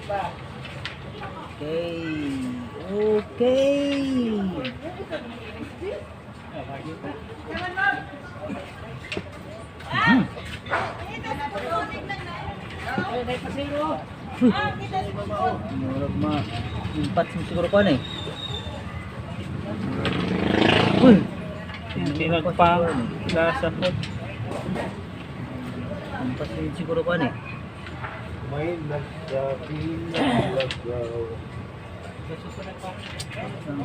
Okay. Okay. Murag ma. Impat siguro pa na eh. Uy. Hindi nagpang lasa po. Impat siguro pa na eh. May nagsabi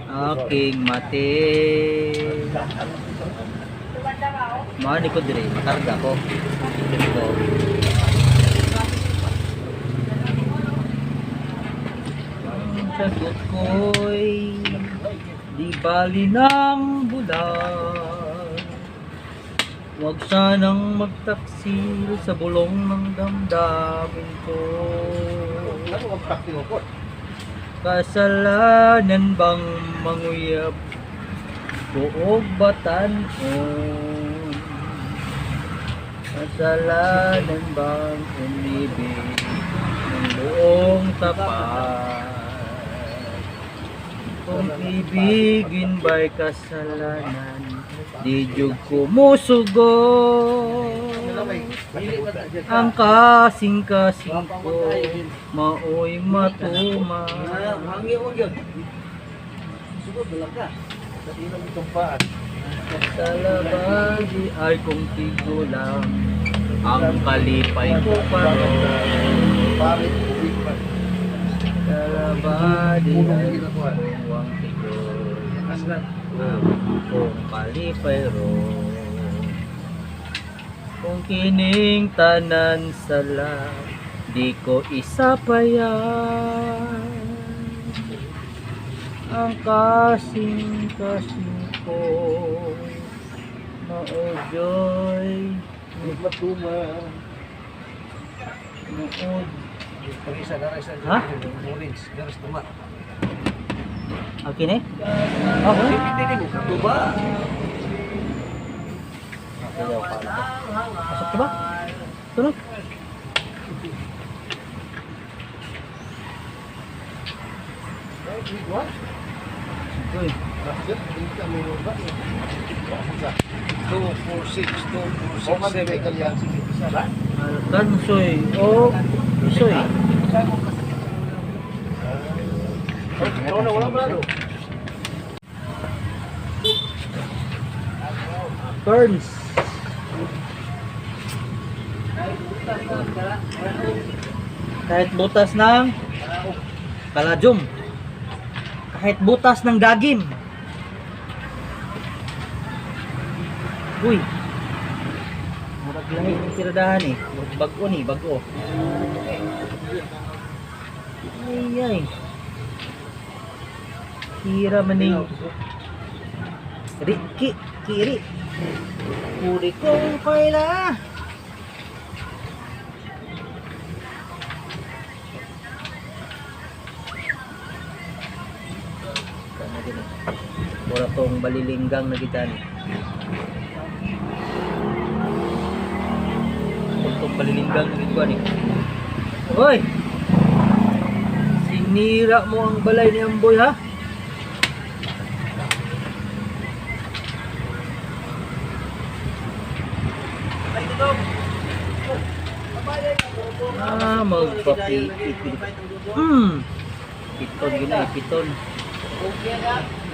Ang aking mati. Mani ko dire, makarga ko. Ito. Ang sagot ko'y di bali ng bulan. Huwag sanang magtaksil sa bulong ng damdamin ko. Ano ang takting ko? Kasalanan bang manguyab buog batan-on? Kasalanan bang umibig ng buong tapat? Kung ibigin ba'y kasalanan, di jud ko musugot. Ang kasing-kasing ko maoy matuma. Sa labadi ay kung tigulang ang kalipay ko paron. Sa labadi ay kung tigulang kung kalipay ron. Kung kining tanan sala, di ko isapayan. Ang kasing-kasing ko, maojoy, Matuma. maod. Pag-isa na rin sa Ha? orange. Garas tuma. Okay na eh? Okay. Hindi mo katuba. Ayaw pa lang. Pasok ka ba? Tulog. Uy. 246. Alkan soy. Oh. Soy. Burns. Kahit butas ng kalajom. Kahit butas ng dagim. Uy. Murag langit ng tiradahan eh. Murag bago ni, bago. Ay ay. Kira maning. Kiri. Puri kong kaila. Mura tong balilinggang na kita ni. Tong balilinggang na kita ni. Hoy! Sinira mo ang balay ni Amboy ha? Magpapipit. Piton gina, piton.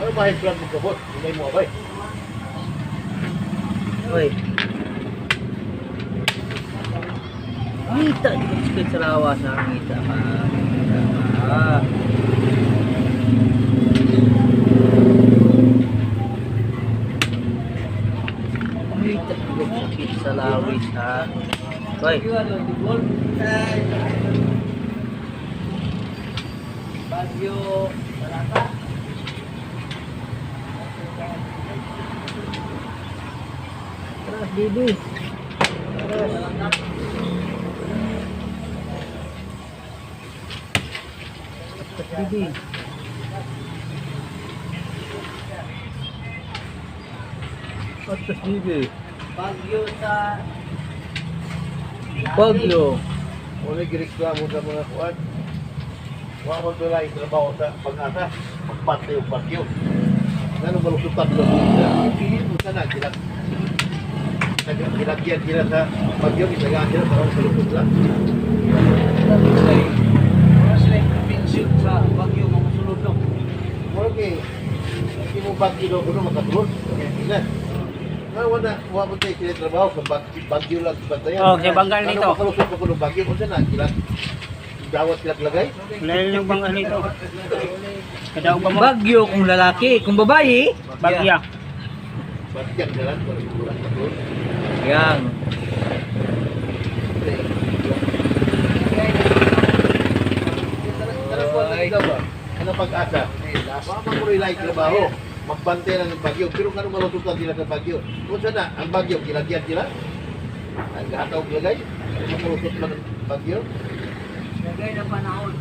Ano ba yung plan mo kabot? Hindi mo abay. Hoy. Ngita di ko sikit sa lawas na ngita ka. Ngita di ko sikit sa lawis ha. Hoy. Bagyo. Tras, Bibi. Tras. Tras, Bibi. Tras, Bibi. Bagyo sa... Bagyo. Wala gireklamo sa mga kuwan. Wa mo doon lang trabaho sa pag-asa. Magpante yung bagyo. Ganun malusutan ko sila. Piliin mo sana. Kinagyan sila sa bagyo. Kinagaan sila para malusot lang. Wala sila yung convinced sa bagyo mamusulod no. Okay. Hindi mo bagyo daw kuno makatulog. Ilan. Wala mo tayo sila trabaho sa bagyo lang. Okay, banggal nito. Ano makalusot ko kuno bagyo? Kung sana, dawat sila lagay. Lain yung banggal nito. Kadaog ba mo? Bagyo kung lalaki, kung babae, Bagya. Bagyan na lang. Kurang katulog. Yan. Ano pag-asa? Mama ko rin like trabaho. Magbantay lang ng bagyo. Pero kano malusutan sila sa bagyo? Kung sana, ang bagyo, kilagyan sila. Ang gataw lagay. Malusot lang ng bagyo. Lagay na panahon.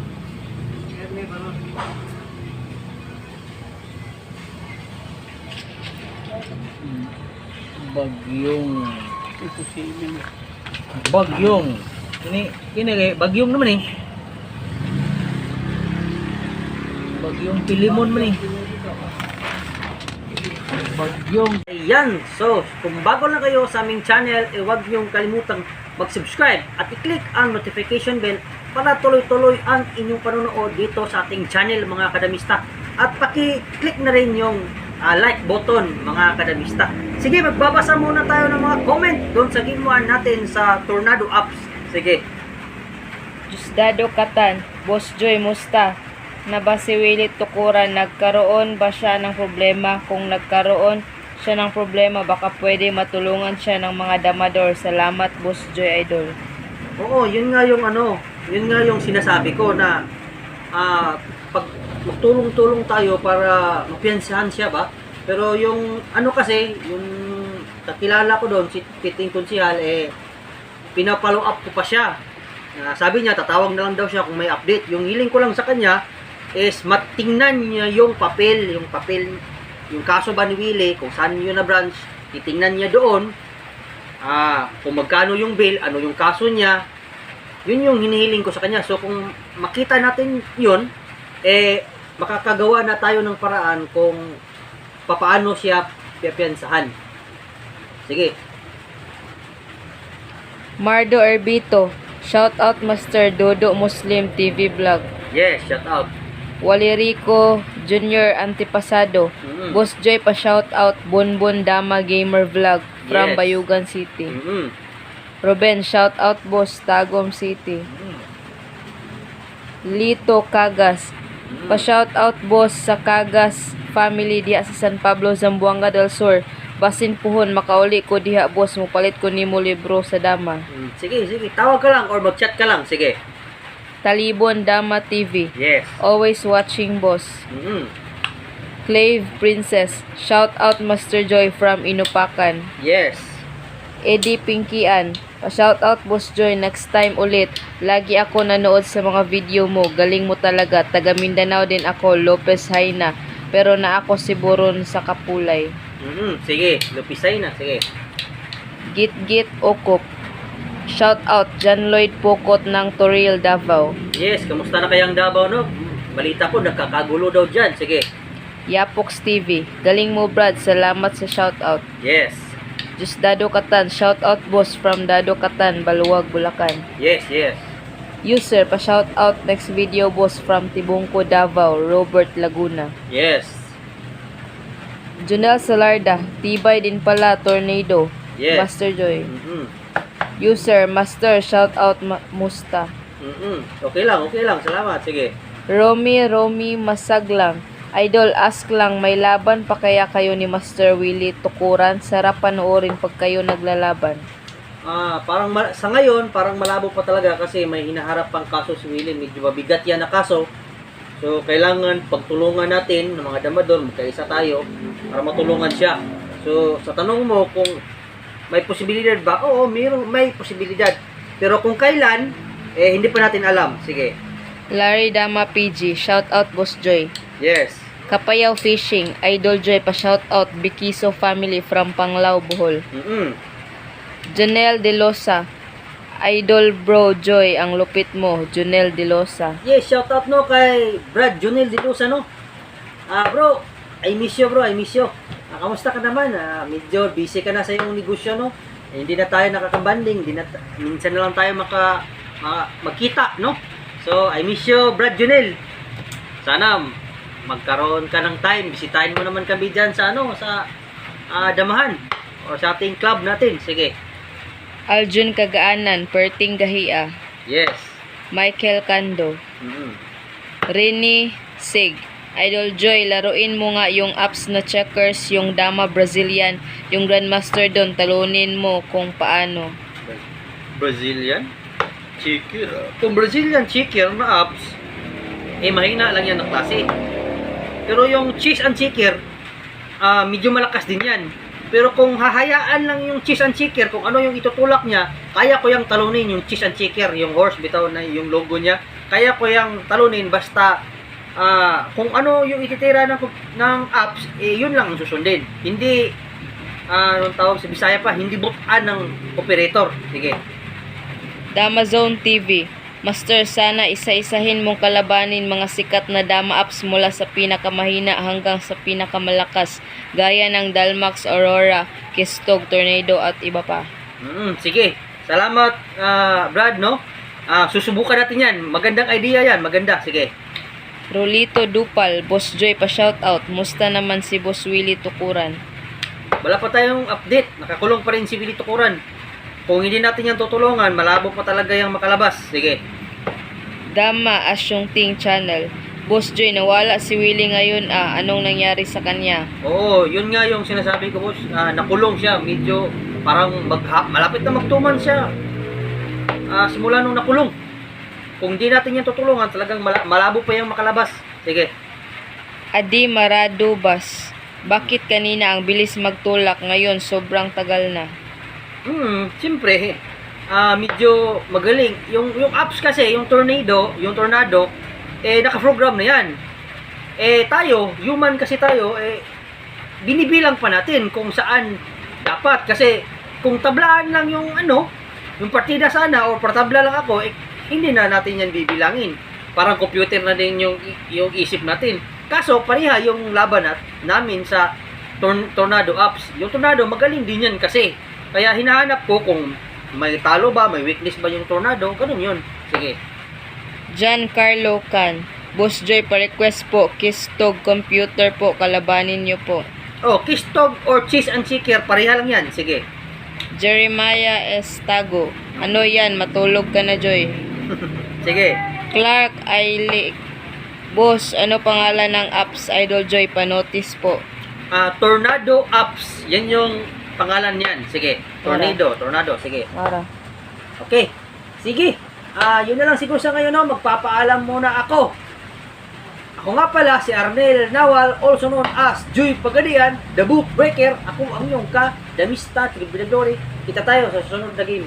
Bagyong Imposible. bagyong kini bagyong naman eh. Bagyong Pilimon man eh. Bagyong. Ayan. So, kung bago lang kayo sa aming channel, huwag niyong kalimutang mag-subscribe at i-click ang notification bell para tuloy-tuloy ang inyong panonood dito sa ating channel mga kadamista. At paki-click na rin yung like button mga kadamista. Sige, magbabasa muna tayo ng mga comment doon sa ginuan natin sa Tornado Apps. Sige. Diosdado Katan, Boss Joy, musta? Na ba si Willie Tukuran, nagkaroon ba siya ng problema? Kung nagkaroon siya ng problema, baka pwede matulungan siya ng mga damador. Salamat, Boss Joy Idol. Oo, yun nga yung yun nga yung sinasabi ko na pag magtulong-tulong tayo para mapiyansahan siya ba? Pero yung kasi, yung kakilala ko doon, si Piting Konsihal, pinapollow up ko pa siya. Sabi niya, tatawag na lang daw siya kung may update. Yung hiling ko lang sa kanya is matingnan niya yung papel, yung kaso ba ni Willie, kung saan yun na branch, titingnan niya doon, kung magkano yung bill, ano yung kaso niya, yun yung hinihiling ko sa kanya. So kung makita natin yun, makakagawa na tayo ng paraan kung papaano siya piyansahan. Sige. Mardo Erbito, shout out Master Dodo Muslim TV Vlog. Yes, shout out. Walirico Junior Antipasado, Boss Joy pa shout out Bonbon Dama Gamer Vlog from Yes. Bayugan City. Mm-hmm. Ruben, shout out Boss Tagum City. Lito Cagas, pa-shout out boss sa Cagas family diha sa San Pablo, Zamboanga del Sur. Basin puhon makauli ko diha boss, mupalit ko nimo libro sa dama. Sige, tawag ka lang or mag-chat ka lang, sige. Talibon Dama TV, Yes. always watching boss. Clave Princess, shout out Master Joy from Inupakan. Yes. Eddie Pinkian, pa-shout out Boss Joy, next time ulit. Lagi ako nanood sa mga video mo, galing mo talaga. Taga Mindanao din ako, Lopez Haina, pero na ako si Boron sa Kapulay. Sige, lupisay na, sige. Git Okop, shout out John Lloyd Pokot ng Toril, Davao. Yes, kamusta na kayang Davao, no? Balita ko, nagkakagulo daw dyan, sige. Yapox TV, galing mo Brad, salamat sa shout out. Yes. Just Dado Katan, shout out boss from Dado Katan, Baluwag, Bulacan. Yes. User, pa-shout out next video boss from Tibungco, Davao, Robert Laguna. Yes. Junel Salarda, tibay din pala, Tornado. Yes. Master Joy. User, Master, shout out Musta. Okay lang, salamat, sige. Romy Masaglang. Idol, ask lang, may laban pa kaya kayo ni Master Willie Tukuran? Sarap panoorin pag kayo naglalaban. Parang sa ngayon, parang malabo pa talaga kasi may hinaharap pang kaso si Willie. Medyo mabigat yan na kaso. So, kailangan pagtulungan natin ng mga damador, magkaisa tayo para matulungan siya. So, sa tanong mo kung may posibilidad ba? Oo, may posibilidad. Pero kung kailan, hindi pa natin alam. Sige. Larry Dama PG, shout out Boss Joy. Yes. Kapayaw Fishing, Idol Joy, pa shout out Bikiso family from Panglao, Bohol. Janelle De Losa, Idol bro Joy, ang lupit mo. Junel Dilosa. Yes, shout out no kay Brad Junel Dilusa no. Bro, I miss you bro, I miss you. Kamusta ka naman? Medyo busy ka na sa iyong negosyo no. Hindi na tayo nakakabanding, minsan na lang tayo magkita no. So, I miss you Brad Junel. Sana magkaroon ka ng time, bisitahin mo naman kami diyan sa sa Damahan o sa ating club natin. Sige. Aljun Kagaanan, Perting Gahia. Yes. Michael Cando. Mhm. Rini Sig. Idol Joy, laruin mo nga yung apps na checkers, yung Dama Brazilian, yung Grandmaster doon, talunin mo kung paano. Brazilian checker. Kung Brazilian checker na apps, mahina lang yan na klase. Pero yung cheese and checker, medyo malakas din yan. Pero kung hahayaan lang yung cheese and checker, kung ano yung itutulak niya, kaya ko yung talunin yung cheese and checker, yung horse, bitaw na yung logo niya. Kaya ko yung talunin basta kung ano yung ititira ng apps, yun lang ang susundin. Hindi, anong tawag sa Bisaya pa, hindi butaan ng operator. Sige. Dama Zone TV. Master, sana isa-isahin mong kalabanin mga sikat na Dama apps mula sa pinakamahina hanggang sa pinakamalakas, gaya ng Dalmax, Aurora, Kistog, Tornado at iba pa. Sige. Salamat, Brad, no? Susubukan natin yan. Magandang idea yan. Maganda. Sige. Rolito Dupal, Boss Joy pa shoutout. Musta naman si Boss Willie Tukuran? Wala pa tayong update. Nakakulong pa rin si Willie Tukuran. Kung hindi natin yan tutulungan, malabo pa talaga yung makalabas. Sige. Dama Asyong Ting Channel. Boss Joy, nawala si Willie ngayon. Anong nangyari sa kanya? Oo, yun nga yung sinasabi ko, boss. Nakulong siya. Medyo parang malapit na magtuman siya. Simula nung nakulong. Kung hindi natin yan tutulungan, talagang malabo pa yung makalabas. Sige. Adi Marado Bas. Bakit kanina ang bilis magtulak, ngayon sobrang tagal na? Siyempre, medyo magaling. Yung apps kasi, yung tornado, naka-program na yan. Tayo, human kasi tayo, binibilang pa natin kung saan dapat. Kasi, kung tablaan lang yung yung partida sana, o partabla lang ako, hindi na natin yan bibilangin. Parang computer na din yung isip natin. Kaso, pareha yung laban namin sa tornado apps. Yung tornado, magaling din yan kasi. Kaya hinahanap ko kung may talo ba, may weakness ba yung tornado, ganun yun. Sige. Giancarlo Can. Boss Joy, pa-request po, Kistog computer po, kalabanin nyo po. Kistog or cheese and checker, pareha lang yan. Sige. Jeremiah Estago. Ano yan, matulog ka na, Joy. Sige. Clark Ailik. Boss, ano pangalan ng apps, Idol Joy, panotice po. Tornado apps, yan yung pangalan niyan. Sige. Tornado, sige. Mara. Okay. Sige. Yun na lang siguro sa ngayon, no? Magpapaalam muna ako. Ako nga pala si Arnel Nawal, also known as Joy Pagadian, the Book Breaker. Ako ang iyong ka, Damista, Tribunadori. Kita tayo sa susunod na game.